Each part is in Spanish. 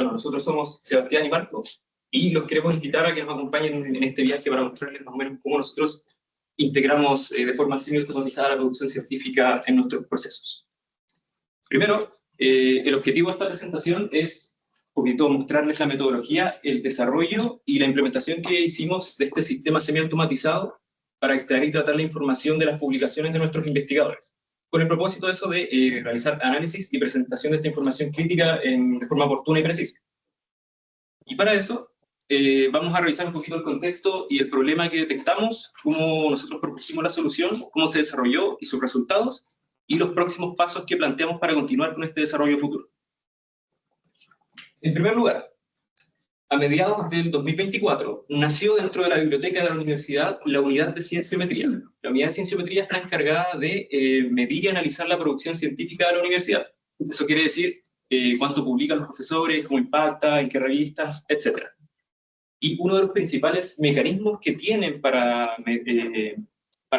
Bueno, nosotros somos Sebastián y Marco, y los queremos invitar a que nos acompañen en este viaje para mostrarles más o menos cómo nosotros integramos de forma semi-automatizada la producción científica en nuestros procesos. Primero, el objetivo de esta presentación es un poquito mostrarles la metodología, el desarrollo y la implementación que hicimos de este sistema semi-automatizado para extraer y tratar la información de las publicaciones de nuestros investigadores, con el propósito de eso de realizar análisis y presentación de esta información crítica de forma oportuna y precisa. Y para eso, vamos a revisar un poquito el contexto y el problema que detectamos, cómo nosotros propusimos la solución, cómo se desarrolló y sus resultados, y los próximos pasos que planteamos para continuar con este desarrollo futuro. En primer lugar, a mediados del 2024, nació dentro de la biblioteca de la universidad la unidad de cienciometría. La unidad de cienciometría está encargada de medir y analizar la producción científica de la universidad. Eso quiere decir cuánto publican los profesores, cómo impacta, en qué revistas, etc. Y uno de los principales mecanismos que tienen para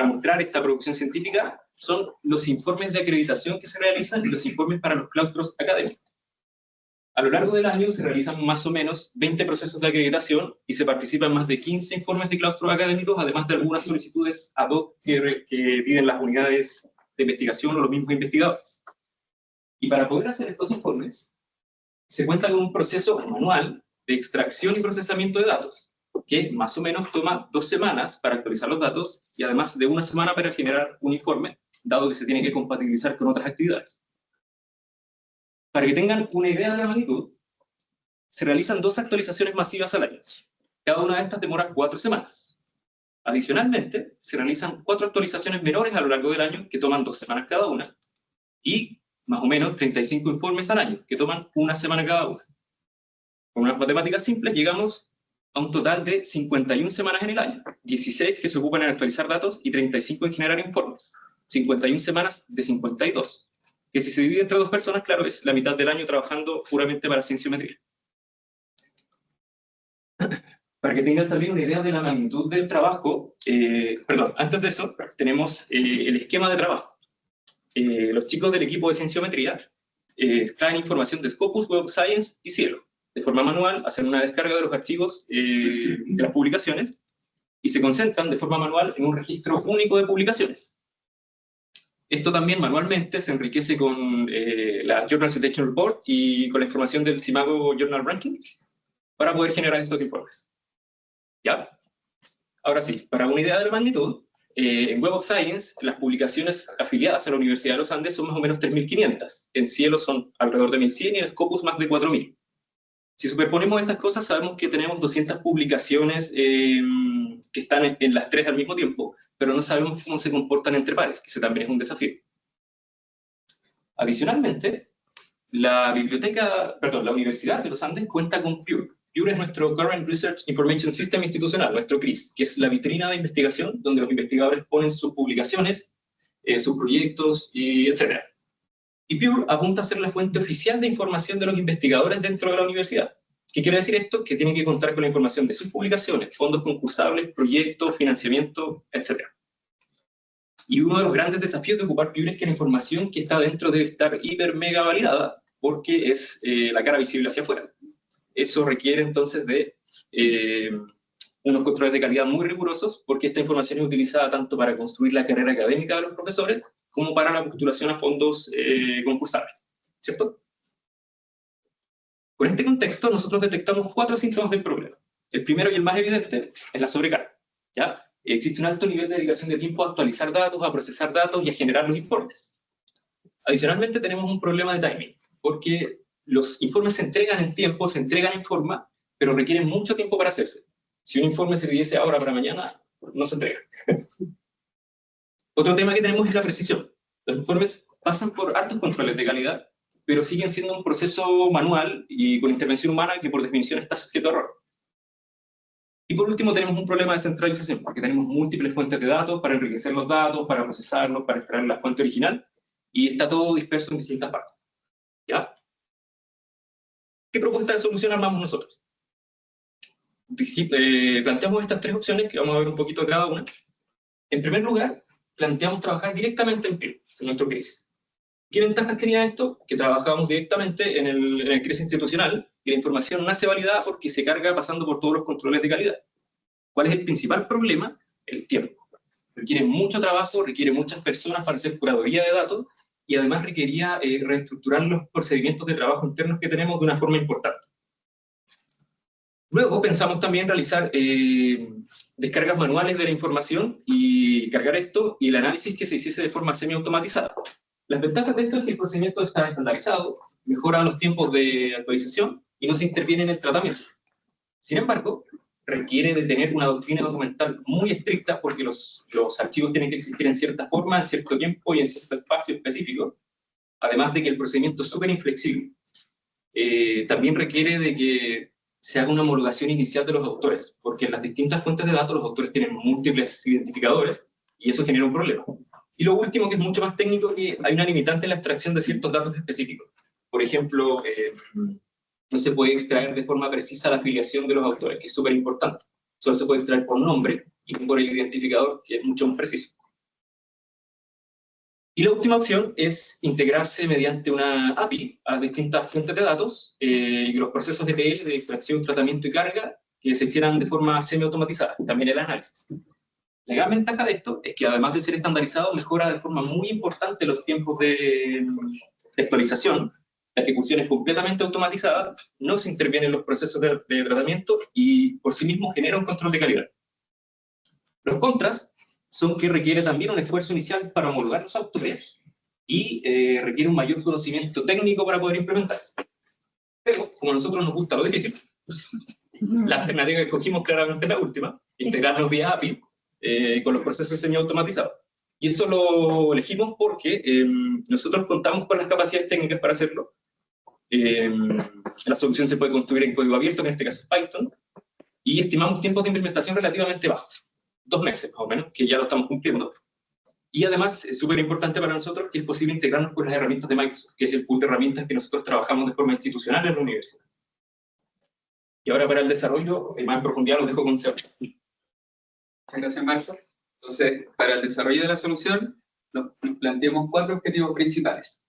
mostrar esta producción científica son los informes de acreditación que se realizan y los informes para los claustros académicos. A lo largo del año se realizan más o menos 20 procesos de acreditación y se participan más de 15 informes de claustros académicos, además de algunas solicitudes ad hoc que piden las unidades de investigación o los mismos investigadores. Y para poder hacer estos informes, se cuenta con un proceso manual de extracción y procesamiento de datos, que más o menos toma 2 semanas para actualizar los datos y además de 1 semana para generar un informe, dado que se tiene que compatibilizar con otras actividades. Para que tengan una idea de la magnitud, se realizan 2 actualizaciones masivas al año. Cada una de estas demora 4 semanas. Adicionalmente, se realizan 4 actualizaciones menores a lo largo del año, que toman 2 semanas cada una, y más o menos 35 informes al año, que toman 1 semana cada una. Con unas matemáticas simples llegamos a un total de 51 semanas en el año, 16 que se ocupan en actualizar datos y 35 en generar informes. 51 semanas de 52. Que si se divide entre 2 personas, claro, es la mitad del año trabajando puramente para cienciometría. Para que tengan también una idea de la magnitud del trabajo, antes de eso, tenemos el esquema de trabajo. Los chicos del equipo de cienciometría traen información de Scopus, Web of Science y Cielo. De forma manual, hacen una descarga de los archivos de las publicaciones y se concentran de forma manual en un registro único de publicaciones. Esto también manualmente se enriquece con la Journal Citation Report y con la información del Simago Journal Ranking para poder generar estos informes. ¿Ya? Ahora sí, para una idea de la magnitud, en Web of Science las publicaciones afiliadas a la Universidad de los Andes son más o menos 3.500. En Cielo son alrededor de 1.100 y en Scopus más de 4.000. Si superponemos estas cosas, sabemos que tenemos 200 publicaciones que están en las 3 al mismo tiempo, pero no sabemos cómo se comportan entre pares, que ese también es un desafío. Adicionalmente, la Universidad de los Andes cuenta con Pure. Pure es nuestro Current Research Information System institucional, nuestro CRIS, que es la vitrina de investigación donde los investigadores ponen sus publicaciones, sus proyectos, etc. Y Pure apunta a ser la fuente oficial de información de los investigadores dentro de la universidad. ¿Qué quiere decir esto? Que tienen que contar con la información de sus publicaciones, fondos concursables, proyectos, financiamiento, etc. Y uno de los grandes desafíos de ocupar Pure es que la información que está dentro debe estar hiper mega validada, porque es la cara visible hacia afuera. Eso requiere entonces de unos controles de calidad muy rigurosos, porque esta información es utilizada tanto para construir la carrera académica de los profesores, como para la postulación a fondos concursables, ¿cierto? Con este contexto, nosotros detectamos 4 síntomas del problema. El primero y el más evidente es la sobrecarga, ¿ya? Existe un alto nivel de dedicación de tiempo a actualizar datos, a procesar datos y a generar los informes. Adicionalmente, tenemos un problema de timing, porque los informes se entregan en tiempo, se entregan en forma, pero requieren mucho tiempo para hacerse. Si un informe se pidiese ahora para mañana, no se entrega. Otro tema que tenemos es la precisión. Los informes pasan por altos controles de calidad, pero siguen siendo un proceso manual y con intervención humana que por definición está sujeto a error. Y por último tenemos un problema de centralización, porque tenemos múltiples fuentes de datos para enriquecer los datos, para procesarlos, para extraer la fuente original, y está todo disperso en distintas partes. ¿Ya? ¿Qué propuesta de solución armamos nosotros? Planteamos estas 3 opciones, que vamos a ver un poquito de cada una. En primer lugar, planteamos trabajar directamente en Pure, en nuestro CRIS. ¿Qué ventajas tenía esto? Que trabajábamos directamente en el CRIS institucional, y la información nace validada porque se carga pasando por todos los controles de calidad. ¿Cuál es el principal problema? El tiempo. Requiere mucho trabajo, requiere muchas personas para hacer curaduría de datos, y además requería reestructurar los procedimientos de trabajo internos que tenemos de una forma importante. Luego pensamos también realizar descargas manuales de la información y cargar esto y el análisis que se hiciese de forma semiautomatizada. Las ventajas de esto es que el procedimiento está estandarizado, mejora los tiempos de actualización y no se interviene en el tratamiento. Sin embargo, requiere de tener una doctrina documental muy estricta porque los archivos tienen que existir en cierta forma, en cierto tiempo y en cierto espacio específico, además de que el procedimiento es súper inflexible. También requiere de que se haga una homologación inicial de los autores, porque en las distintas fuentes de datos los autores tienen múltiples identificadores y eso genera un problema. Y lo último, que es mucho más técnico, que hay una limitante en la extracción de ciertos datos específicos. Por ejemplo, no se puede extraer de forma precisa la afiliación de los autores, que es súper importante. Solo se puede extraer por nombre y por el identificador, que es mucho más preciso. Y la última opción es integrarse mediante una API a las distintas fuentes de datos y los procesos de ETL, de extracción, tratamiento y carga, que se hicieran de forma semiautomatizada, también el análisis. La gran ventaja de esto es que además de ser estandarizado, mejora de forma muy importante los tiempos de actualización. La ejecución es completamente automatizada, no se intervienen en los procesos de tratamiento y por sí mismo genera un control de calidad. Los contras son que requiere también un esfuerzo inicial para homologar los autores y requiere un mayor conocimiento técnico para poder implementarse. Pero, como a nosotros nos gusta lo difícil, la alternativa que escogimos claramente es la última, integrarnos vía API con los procesos semiautomatizados. Y eso lo elegimos porque nosotros contamos con las capacidades técnicas para hacerlo. La solución se puede construir en código abierto, en este caso Python, y estimamos tiempos de implementación relativamente bajos, 2 meses más o menos, que ya lo estamos cumpliendo. Y además es súper importante para nosotros que es posible integrarnos con las herramientas de Microsoft, que es el pool de herramientas que nosotros trabajamos de forma institucional en la universidad. Y ahora para el desarrollo, más en profundidad, los dejo con Sergio. Muchas gracias, Marco. Entonces, para el desarrollo de la solución, nos planteamos 4 objetivos principales.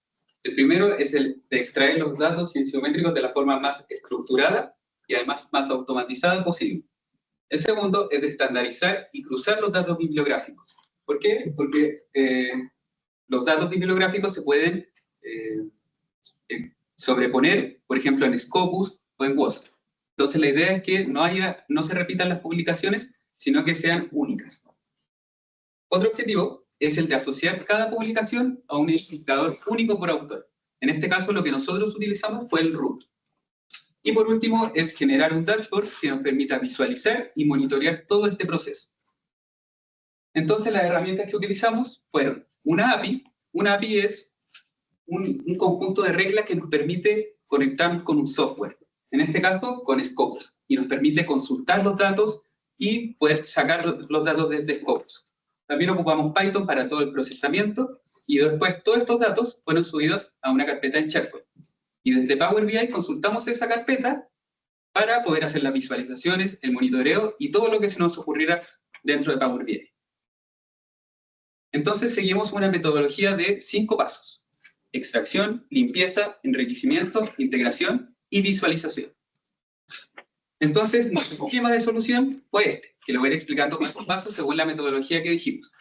El primero es el de extraer los datos cienciométricos de la forma más estructurada y además más automatizada posible. El segundo es de estandarizar y cruzar los datos bibliográficos. ¿Por qué? Porque los datos bibliográficos se pueden sobreponer, por ejemplo, en Scopus o en WOS. Entonces la idea es que no se repitan las publicaciones, sino que sean únicas. Otro objetivo es el de asociar cada publicación a un identificador único por autor. En este caso, lo que nosotros utilizamos fue el root. Y por último, es generar un dashboard que nos permita visualizar y monitorear todo este proceso. Entonces, las herramientas que utilizamos fueron una API. Una API es un conjunto de reglas que nos permite conectarnos con un software. En este caso, con Scopus. Y nos permite consultar los datos y poder sacar los datos desde Scopus. También ocupamos Python para todo el procesamiento. Y después, todos estos datos fueron subidos a una carpeta en SharePoint. Y desde Power BI consultamos esa carpeta para poder hacer las visualizaciones, el monitoreo y todo lo que se nos ocurriera dentro de Power BI. Entonces seguimos una metodología de 5 pasos: extracción, limpieza, enriquecimiento, integración y visualización. Entonces nuestro esquema de solución fue este, que lo voy a ir explicando paso a paso según la metodología que dijimos.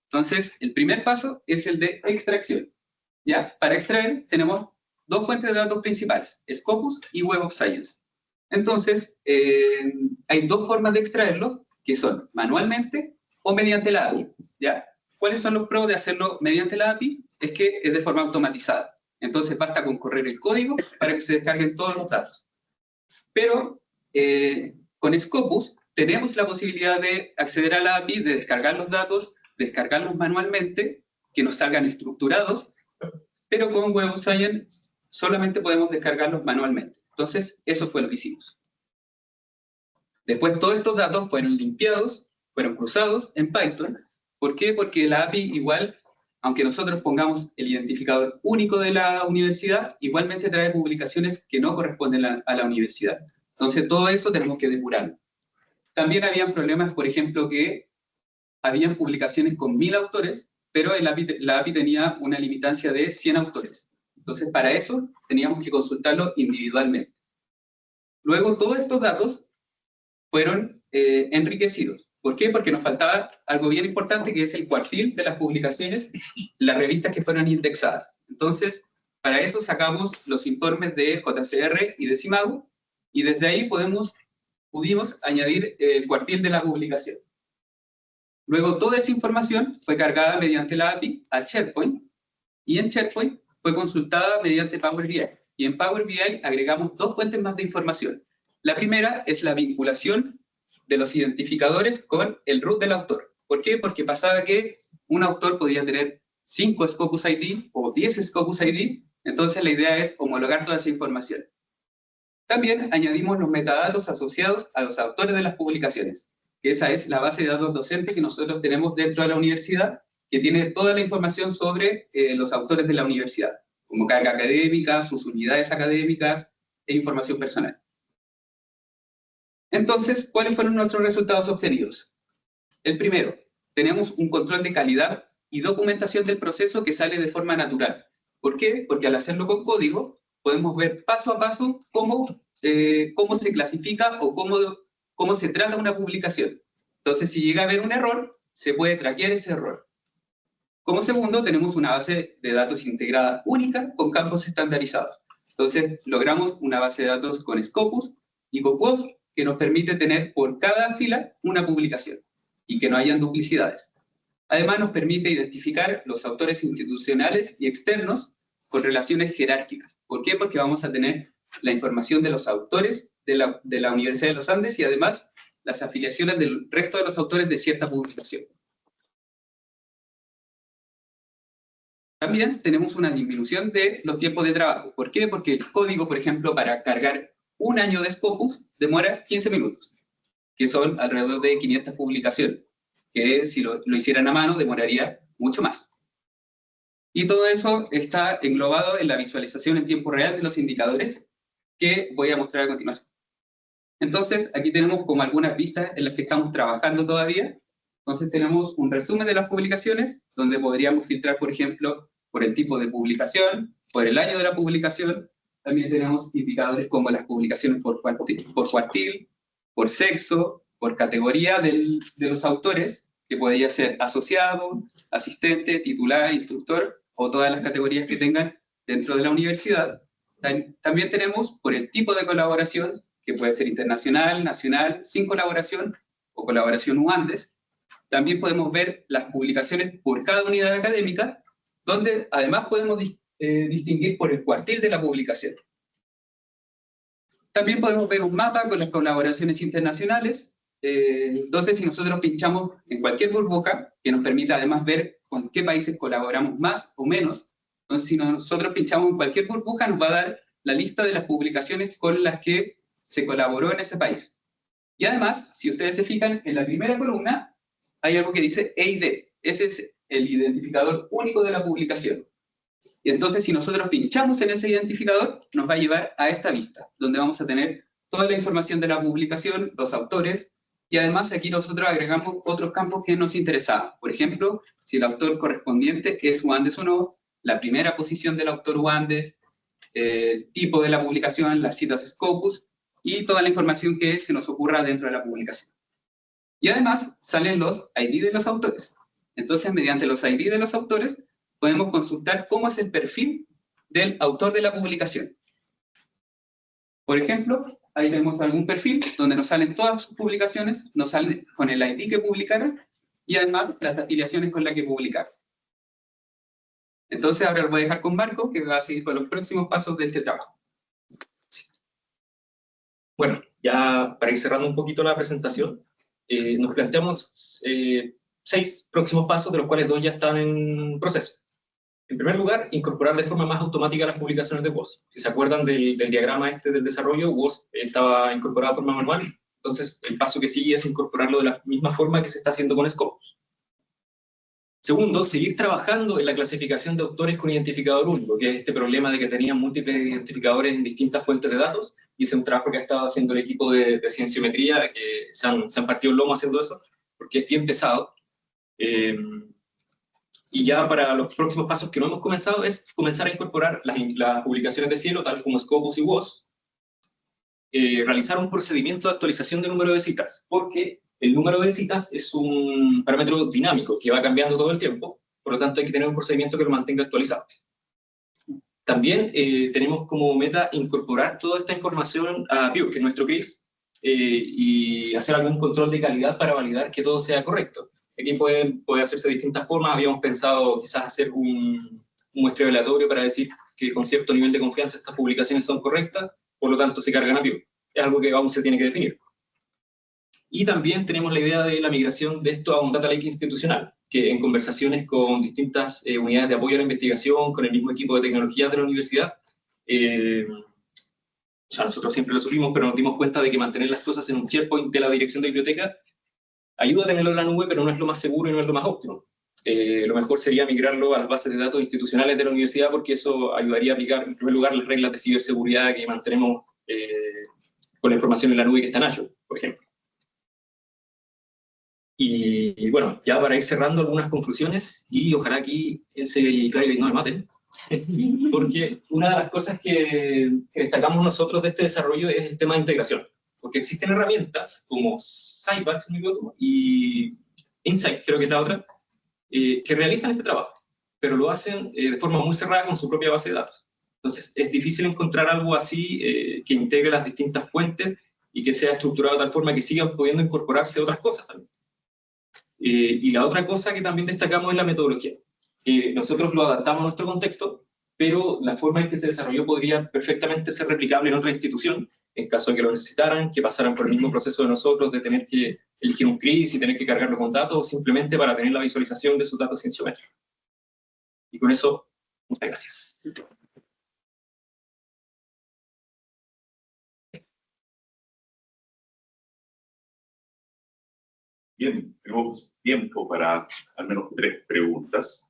Entonces el primer paso es el de extracción. ¿Ya? Para extraer tenemos 2 fuentes de datos principales, Scopus y Web of Science. Entonces, hay 2 formas de extraerlos, que son manualmente o mediante la API. ¿Ya? ¿Cuáles son los pros de hacerlo mediante la API? Es que es de forma automatizada. Entonces basta con correr el código para que se descarguen todos los datos. Pero con Scopus tenemos la posibilidad de acceder a la API, de descargar los datos, descargarlos manualmente, que nos salgan estructurados, pero con Web of Science solamente podemos descargarlos manualmente. Entonces, eso fue lo que hicimos. Después, todos estos datos fueron limpiados, fueron cruzados en Python. ¿Por qué? Porque la API igual, aunque nosotros pongamos el identificador único de la universidad, igualmente trae publicaciones que no corresponden a la universidad. Entonces, todo eso tenemos que depurarlo. También habían problemas, por ejemplo, que habían publicaciones con 1000 autores, pero la API tenía una limitancia de 100 autores. Entonces, para eso teníamos que consultarlo individualmente. Luego todos estos datos fueron enriquecidos. ¿Por qué? Porque nos faltaba algo bien importante, que es el cuartil de las publicaciones, las revistas que fueron indexadas. Entonces, para eso sacamos los informes de JCR y de Simago, y desde ahí pudimos añadir el cuartil de la publicación. Luego toda esa información fue cargada mediante la API a SharePoint, y en SharePoint fue consultada mediante Power BI. Y en Power BI agregamos dos fuentes más de información. La primera es la vinculación de los identificadores con el root del autor. ¿Por qué? Porque pasaba que un autor podía tener 5 Scopus ID o 10 Scopus ID, entonces la idea es homologar toda esa información. También añadimos los metadatos asociados a los autores de las publicaciones, que esa es la base de datos docente que nosotros tenemos dentro de la universidad, que tiene toda la información sobre los autores de la universidad, como carga académica, sus unidades académicas e información personal. Entonces, ¿cuáles fueron nuestros resultados obtenidos? El primero, tenemos un control de calidad y documentación del proceso que sale de forma natural. ¿Por qué? Porque al hacerlo con código, podemos ver paso a paso cómo se clasifica o cómo se trata una publicación. Entonces, si llega a haber un error, se puede traquear ese error. Como segundo, tenemos una base de datos integrada única con campos estandarizados. Entonces, logramos una base de datos con Scopus y con WOS que nos permite tener por cada fila una publicación y que no hayan duplicidades. Además, nos permite identificar los autores institucionales y externos con relaciones jerárquicas. ¿Por qué? Porque vamos a tener la información de los autores de la Universidad de los Andes y además las afiliaciones del resto de los autores de cierta publicación. También tenemos una disminución de los tiempos de trabajo. ¿Por qué? Porque el código, por ejemplo, para cargar un año de Scopus demora 15 minutos, que son alrededor de 500 publicaciones, que si lo hicieran a mano demoraría mucho más. Y todo eso está englobado en la visualización en tiempo real de los indicadores que voy a mostrar a continuación. Entonces, aquí tenemos como algunas vistas en las que estamos trabajando todavía. Entonces tenemos un resumen de las publicaciones, donde podríamos filtrar, por ejemplo, por el tipo de publicación, por el año de la publicación. También tenemos indicadores como las publicaciones por cuartil, por sexo, por categoría de los autores, que podría ser asociado, asistente, titular, instructor, o todas las categorías que tengan dentro de la universidad. También tenemos por el tipo de colaboración, que puede ser internacional, nacional, sin colaboración, o colaboración UANDES. También podemos ver las publicaciones por cada unidad académica, donde además podemos distinguir por el cuartil de la publicación. También podemos ver un mapa con las colaboraciones internacionales. Entonces, si nosotros pinchamos en cualquier burbuja, que nos permita además ver con qué países colaboramos más o menos, entonces si nosotros pinchamos en cualquier burbuja, nos va a dar la lista de las publicaciones con las que se colaboró en ese país. Y además, si ustedes se fijan, en la primera columna hay algo que dice EID. Ese es el identificador único de la publicación. Y entonces, si nosotros pinchamos en ese identificador, nos va a llevar a esta vista, donde vamos a tener toda la información de la publicación, los autores, y además aquí nosotros agregamos otros campos que nos interesaban. Por ejemplo, si el autor correspondiente es UANDES o no, la primera posición del autor UANDES, el tipo de la publicación, las citas Scopus, y toda la información que se nos ocurra dentro de la publicación. Y además salen los ID de los autores. Entonces, mediante los ID de los autores, podemos consultar cómo es el perfil del autor de la publicación. Por ejemplo, ahí vemos algún perfil donde nos salen todas sus publicaciones, nos salen con el ID que publicaron y además las afiliaciones con las que publicaron. Entonces, ahora lo voy a dejar con Marco, que va a seguir con los próximos pasos de este trabajo. Sí. Bueno, ya para ir cerrando un poquito la presentación, nos planteamos 6 próximos pasos, de los cuales 2 ya están en proceso. En primer lugar, incorporar de forma más automática las publicaciones de WOS. Si se acuerdan del diagrama del desarrollo, WOS estaba incorporado de forma manual, entonces el paso que sigue es incorporarlo de la misma forma que se está haciendo con Scopus. Segundo, seguir trabajando en la clasificación de autores con identificador único, que es este problema de que tenían múltiples identificadores en distintas fuentes de datos, y ese es un trabajo que ha estado haciendo el equipo de cienciometría, que se han partido el lomo haciendo eso, porque es bien pesado. Y ya para los próximos pasos que no hemos comenzado es comenzar a incorporar las publicaciones de cielo, tal como Scopus y WOS, realizar un procedimiento de actualización del número de citas, porque el número de citas es un parámetro dinámico que va cambiando todo el tiempo, por lo tanto hay que tener un procedimiento que lo mantenga actualizado. También tenemos como meta incorporar toda esta información a Pure, que es nuestro CRIS, y hacer algún control de calidad para validar que todo sea correcto. Aquí puede hacerse de distintas formas. Habíamos pensado quizás hacer un muestreo aleatorio para decir que con cierto nivel de confianza estas publicaciones son correctas, por lo tanto se cargan a Pure. Es algo que aún se tiene que definir. Y también tenemos la idea de la migración de esto a un data lake institucional, que en conversaciones con distintas unidades de apoyo a la investigación, con el mismo equipo de tecnología de la universidad, o sea, nosotros siempre lo supimos, pero nos dimos cuenta de que mantener las cosas en un SharePoint de la dirección de biblioteca ayuda a tenerlo en la nube, pero no es lo más seguro y no es lo más óptimo. Lo mejor sería migrarlo a las bases de datos institucionales de la universidad, porque eso ayudaría a aplicar, en primer lugar, las reglas de ciberseguridad que mantenemos con la información en la nube que está en Azure, por ejemplo. Y bueno, ya para ir cerrando algunas conclusiones, y ojalá aquí Else y Claudio no me maten, porque una de las cosas que destacamos nosotros de este desarrollo es el tema de integración, porque existen herramientas como Cybax y Insight, creo que es la otra, que realizan este trabajo, pero lo hacen de forma muy cerrada con su propia base de datos. Entonces es difícil encontrar algo así que integre las distintas fuentes y que sea estructurado de tal forma que sigan pudiendo incorporarse otras cosas también. Y la otra cosa que también destacamos es la metodología, que nosotros lo adaptamos a nuestro contexto, pero la forma en que se desarrolló podría perfectamente ser replicable en otra institución, en caso de que lo necesitaran, que pasaran por el mismo proceso de nosotros, de tener que elegir un CRIS y tener que cargarlo con datos, o simplemente para tener la visualización de sus datos cienciométricos. Y con eso, muchas gracias. Bien, tenemos tiempo para al menos 3 preguntas.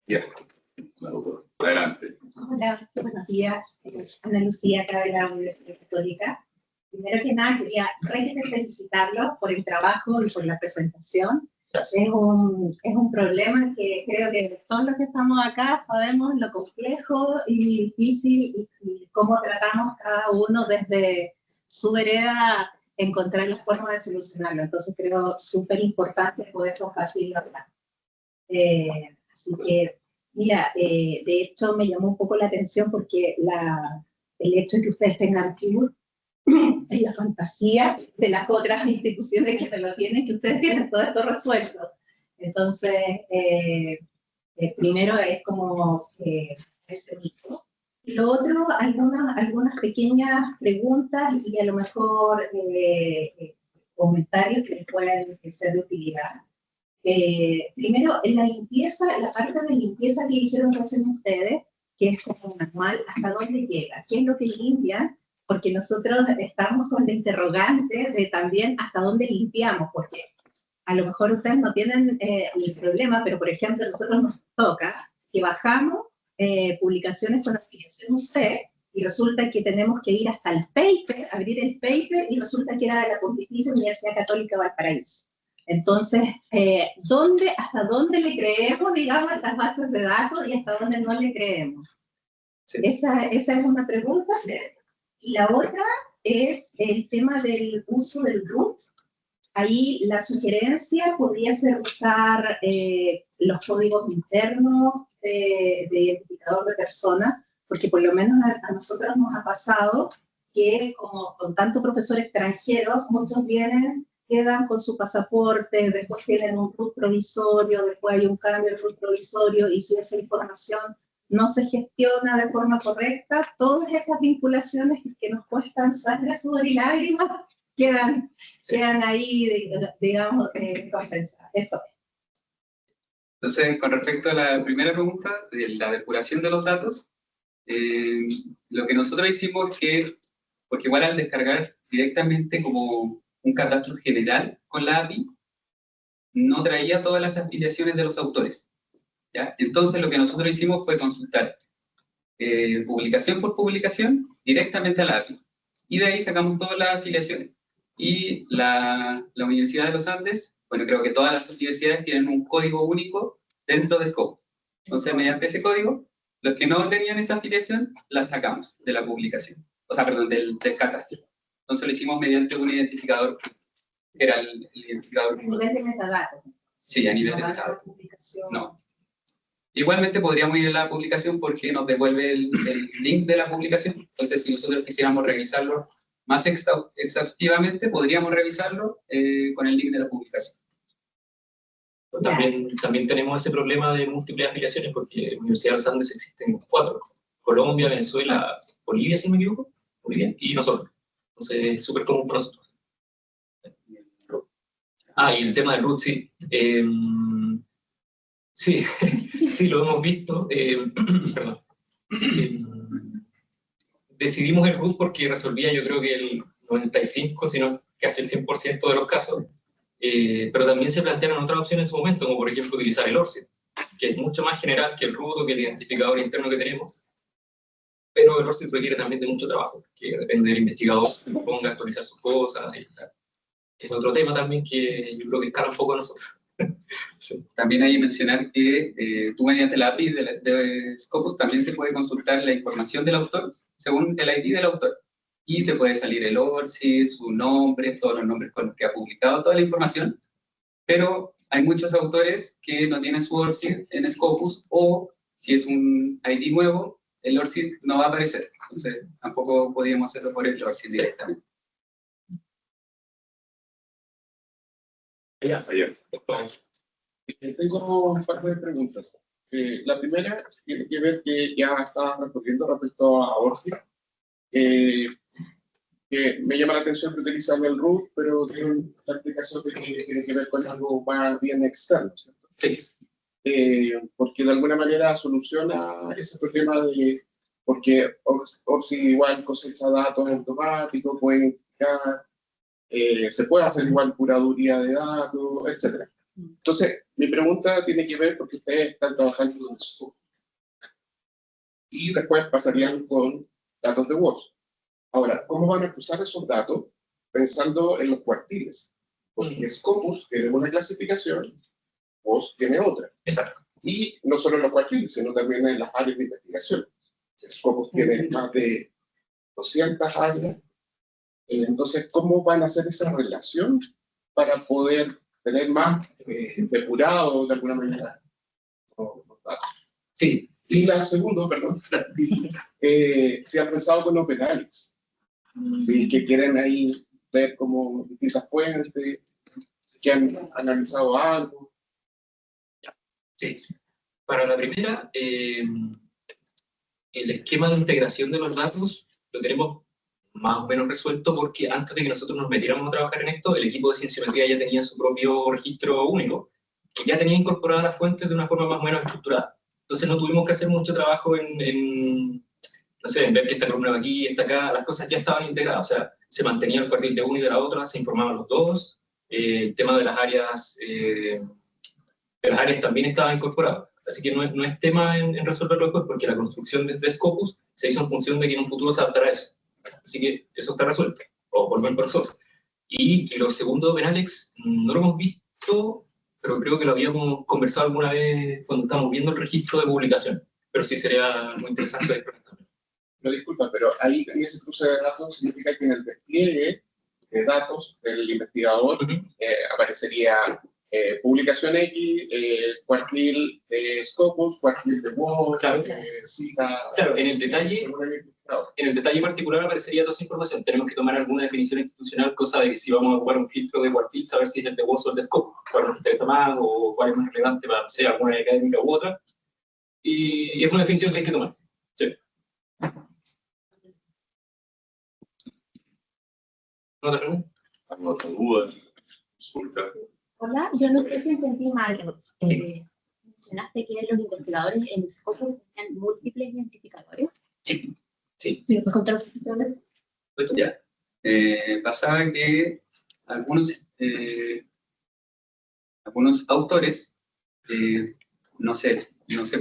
Bien, adelante. Hola, buenos días. Ana Lucía, acá de la Universidad Católica. Primero que nada, quería felicitarlos por el trabajo y por la presentación. Es un problema que creo que todos los que estamos acá sabemos lo complejo y difícil y cómo tratamos cada uno desde su vereda encontrar las formas de solucionarlo. Entonces creo súper importante poder compartirlo acá. Así que, mira, de hecho me llamó un poco la atención porque el hecho de que ustedes tengan Pure es la fantasía de las otras instituciones que lo tienen, que ustedes tienen todo esto resuelto. Entonces, primero es como ese mito. Lo otro, algunas pequeñas preguntas y a lo mejor comentarios que les puedan ser de utilidad. Primero, en la limpieza, la parte de limpieza que dijeron que hacen ustedes, que es como manual, ¿hasta dónde llega? ¿Qué es lo que limpian? Porque nosotros estamos con la interrogante de también hasta dónde limpiamos, porque a lo mejor ustedes no tienen el problema, pero por ejemplo, a nosotros nos toca que bajamos publicaciones con afiliación UC, y resulta que tenemos que ir hasta el paper, abrir el paper, y resulta que era de la Pontificia Universidad Católica Valparaíso. Entonces, ¿hasta dónde le creemos, digamos, a las bases de datos y hasta dónde no le creemos? Sí. Esa es una pregunta. Y la otra es el tema del uso del root. Ahí la sugerencia podría ser usar los códigos internos de identificador de persona, porque por lo menos a nosotros nos ha pasado que como con tanto profesor extranjero, muchos quedan con su pasaporte, después tienen un root provisorio, después hay un cambio de root provisorio, y si esa información no se gestiona de forma correcta, todas esas vinculaciones que nos cuestan sangre, sudor y lágrimas quedan ahí, digamos, compensadas. Eso. Entonces, con respecto a la primera pregunta, de la depuración de los datos, lo que nosotros hicimos es que, porque igual al descargar directamente como un catastro general con la API, no traía todas las afiliaciones de los autores, ¿ya? Entonces lo que nosotros hicimos fue consultar publicación por publicación directamente a la API, y de ahí sacamos todas las afiliaciones. Y la Universidad de los Andes, bueno, creo que todas las universidades tienen un código único dentro de Scope. Entonces, mediante ese código, los que no tenían esa afiliación, la sacamos de la publicación. o sea, perdón, del catastro. Entonces lo hicimos mediante un identificador, que era el identificador. A nivel de metadatos. Sí, a nivel de No va a metadatos. la publicación. No. Igualmente podríamos ir a la publicación porque nos devuelve el link de la publicación. Entonces, si nosotros quisiéramos revisarlo más exhaustivamente, podríamos revisarlo con el link de la publicación. También tenemos ese problema de múltiples afiliaciones, porque en la Universidad de los Andes existen 4. Colombia, Venezuela, Bolivia, si no me equivoco, Bolivia, y nosotros. Entonces, es súper común para nosotros. Y el tema del root, sí. Sí, sí, lo hemos visto. Perdón. Decidimos el root porque resolvía, yo creo que el 95, si no casi el 100% de los casos. Pero también se plantearon otras opciones en su momento, como por ejemplo utilizar el ORCID, que es mucho más general que el root o que el identificador interno que tenemos. Pero el ORCID requiere también de mucho trabajo, que depende del investigador que ponga a actualizar sus cosas. Es otro tema también que yo creo que escala un poco a nosotros. Sí. También hay que mencionar que tú mediante la API de Scopus también se puede consultar la información del autor según el ID del autor. Y te puede salir el ORCID, su nombre, todos los nombres con los que ha publicado, toda la información. Pero hay muchos autores que no tienen su ORCID en Scopus, o si es un ID nuevo, el ORCID no va a aparecer. Entonces tampoco podíamos hacerlo por el ORCID directamente. Tengo un par de preguntas. La primera tiene que ver que ya estaba respondiendo respecto a ORCID, que me llama la atención que utilizan el root, pero tiene la explicación de que tiene que ver con algo más bien externo, ¿cierto? Sí. Porque de alguna manera soluciona ese problema de, porque ORCID igual cosecha datos automáticos, puede identificar, se puede hacer igual curaduría de datos, etc. Entonces, mi pregunta tiene que ver porque ustedes están trabajando en eso. Y después pasarían con datos de WOS. Ahora, ¿cómo van a cruzar esos datos pensando en los cuartiles? Porque Scopus tiene una clasificación, WOS tiene otra. Exacto. Y no solo en los cuartiles, sino también en las áreas de investigación. Scopus tiene más de 200 áreas. Entonces, ¿cómo van a hacer esa relación para poder tener más depurado de alguna manera los datos? Sí. Y la segunda, perdón, si han pensado con OpenAlex, ¿sí? Que quieren ahí ver como distintas fuentes, que han analizado algo. Sí. Para la primera, el esquema de integración de los datos lo tenemos más o menos resuelto porque antes de que nosotros nos metiéramos a trabajar en esto, el equipo de cienciometría ya tenía su propio registro único, que ya tenía incorporadas las fuentes de una forma más o menos estructurada. Entonces no tuvimos que hacer mucho trabajo en no sé, en ver que esta columna va aquí, esta acá, las cosas ya estaban integradas, o sea, se mantenía el cuartil de una y de la otra, se informaban los dos, el tema de las áreas también estaba incorporado. Así que no es tema en resolverlo después, porque la construcción de Scopus se hizo en función de que en un futuro se adaptará a eso. Así que eso está resuelto, o por lo menos por nosotros. Y lo segundo de OpenAlex, no lo hemos visto, pero creo que lo habíamos conversado alguna vez cuando estábamos viendo el registro de publicación. Pero sí sería muy interesante explorar también. No, disculpa, pero ahí en ese cruce de datos significa que en el despliegue de datos del investigador aparecería publicación X, cuartil de Scopus, cuartil de WOS, claro. cita... Claro, en el detalle particular aparecería toda esa información. Tenemos que tomar alguna definición institucional, cosa de que si vamos a ocupar un filtro de cuartil, saber si es el de WOS o el de Scopus, cuál nos interesa más o cuál es más relevante para, no sé, alguna académica u otra. Y es una definición que hay que tomar. Sí. ¿Otra pregunta? ¿Alguna otra duda? Consulta. Hola, yo no sé si entendí mal. Mencionaste que los investigadores en Scopus tenían múltiples identificadores. Sí. Sí. ¿Me puedes contar un poquito de eso? Ya. Pasaba que algunos autores, no sé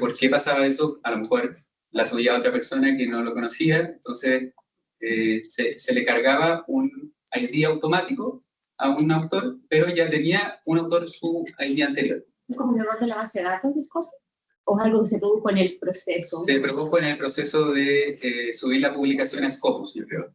por qué pasaba eso, a lo mejor la subía a otra persona que no lo conocía, entonces se le cargaba un ID automático a un autor, pero ya tenía un autor su ID anterior. ¿Como un error de la base de datos de Scopus? ¿O es algo que se produjo en el proceso? Se produjo en el proceso de subir la publicación a Scopus, yo creo.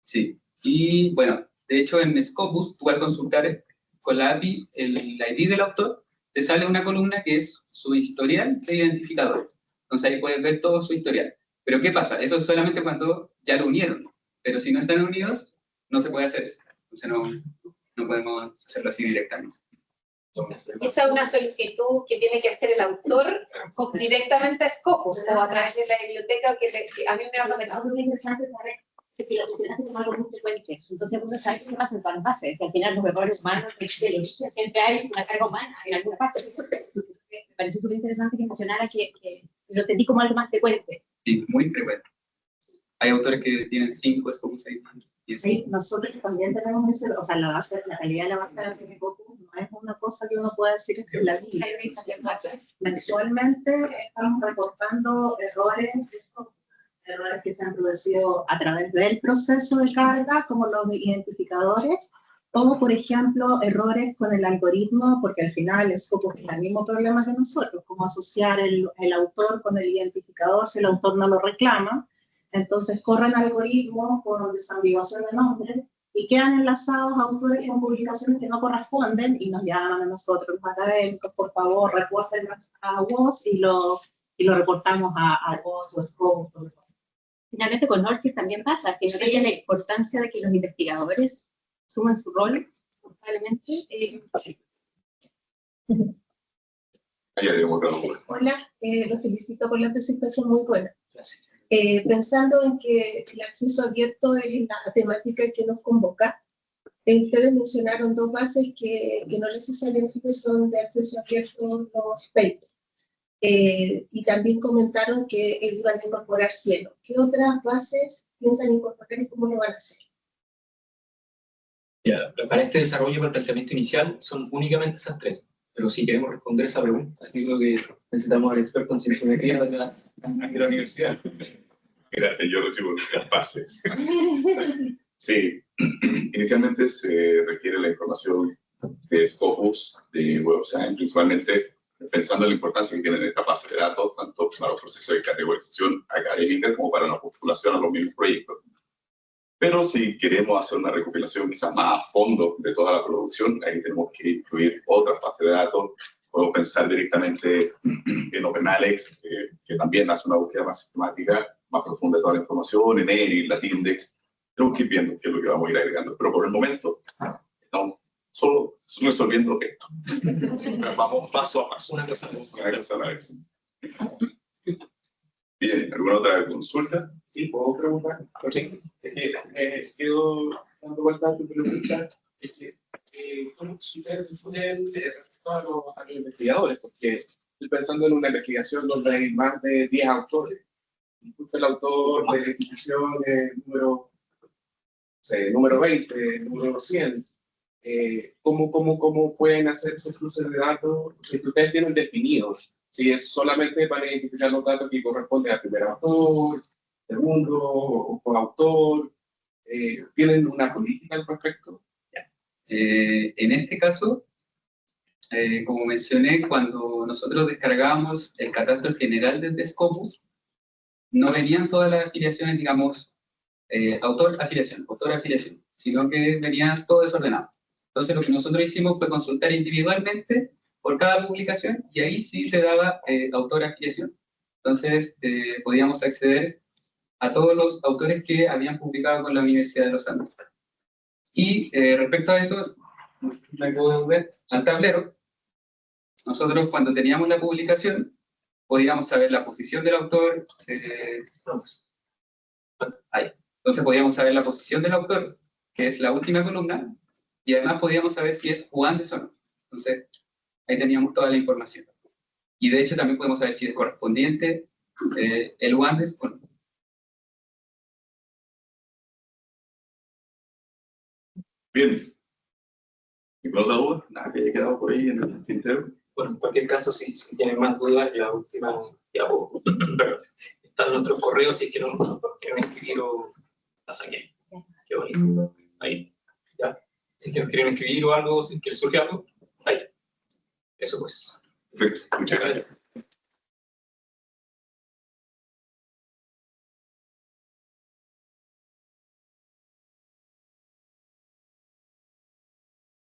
Sí. Y bueno, de hecho en Scopus, tú al consultar con la API el ID del autor, te sale una columna que es su historial de identificadores. Entonces ahí puedes ver todo su historial. Pero ¿qué pasa? Eso es solamente cuando ya lo unieron. Pero si no están unidos, no se puede hacer eso. Entonces no podemos hacerlo así directamente. Esa es una solicitud que tiene que hacer el autor directamente a Scopus o a través de la biblioteca que a mí me ha comentado. Es muy interesante saber que lo mencionaste como algo muy frecuente. Entonces uno sabe qué pasa en todas las bases, que al final los errores humanos de origen siempre hay una carga humana en alguna parte. Me pareció súper interesante que mencionara que lo entendí como algo más frecuente. Sí, muy frecuente. Hay autores que tienen 5, es como 6 años. Sí, nosotros también tenemos ese, o sea, la calidad de la base de datos de Scopus no es una cosa que uno pueda decir que la vida. Mensualmente estamos reportando errores que se han producido a través del proceso de carga, como los identificadores, o por ejemplo, errores con el algoritmo, porque al final Scopus es el mismo problema que nosotros, como asociar el autor con el identificador si el autor no lo reclama. Entonces corren algoritmos con desambiguación de nombres y quedan enlazados a autores con publicaciones que no corresponden y nos llaman a nosotros, los académicos, por favor, reporten a WOS y lo reportamos a WOS o Scopus. Finalmente con NORCIS también pasa, que no la importancia de que los investigadores sumen su rol, probablemente. Hola, los felicito por la presentación muy buena. Gracias. Pensando en que el acceso abierto es la temática que nos convoca, ustedes mencionaron 2 bases que no necesariamente son de acceso abierto los papers. Y también comentaron que iban a incorporar Cielo. ¿Qué otras bases piensan incorporar y cómo lo van a hacer? Ya, para este desarrollo, para el planteamiento inicial, son únicamente esas 3. Pero si queremos responder esa pregunta, digo que necesitamos al experto en cienciología de la universidad. Gracias, yo recibo las bases. Sí, inicialmente se requiere la información de Scopus, de Web of Science, principalmente pensando en la importancia que tienen esta base de datos, tanto para los procesos de categorización académica como para la postulación a los mismos proyectos. Pero si queremos hacer una recopilación quizás más a fondo de toda la producción, ahí tenemos que incluir otras bases de datos. Podemos pensar directamente en OpenAlex, que también hace una búsqueda más sistemática, más profunda de toda la información, en ERI, Latindex. Tenemos que ir viendo qué es lo que vamos a ir agregando. Pero por el momento, estamos solo resolviendo esto. Vamos paso a paso. Una cosa a la vez. Bien, ¿alguna otra consulta? Sí, ¿puedo preguntar? Sí. Quedo dando vuelta a tu pregunta. ¿Cómo si ustedes pueden respecto a los investigadores? Porque estoy pensando en una investigación donde hay más de 10 autores. Justo el autor de institución número 20, número 100. ¿Cómo pueden hacer ese cruce de datos si ustedes tienen definidos? Si es solamente para identificar los datos que corresponden al primer autor, segundo o coautor, ¿tienen una política al respecto? En este caso, como mencioné, cuando nosotros descargábamos el catastro general desde Scopus, no venían todas las afiliaciones, digamos, autor-afiliación, sino que venían todo desordenado. Entonces lo que nosotros hicimos fue consultar individualmente por cada publicación y ahí sí te daba autor-afiliación. Entonces podíamos acceder a todos los autores que habían publicado con la Universidad de los Andes. Y respecto a eso, me puedo ver al tablero. Nosotros cuando teníamos la publicación podíamos saber la posición del autor. Ahí. Entonces podíamos saber la posición del autor, que es la última columna, y además podíamos saber si es UANDES o no. Entonces ahí teníamos toda la información. Y de hecho también podemos saber si es correspondiente el UANDES o no. Bien. ¿Ninguna otra duda? Nada que haya quedado por ahí en el tintero. Bueno, en cualquier caso, si tienen más dudas, la última ya está en nuestros correos, si es que no quieren escribir o la saqué. Qué bonito. Ahí. Ya. Si es que nos quieren escribir o algo, si es que les surge algo, ahí. Eso pues. Perfecto. Muchas gracias.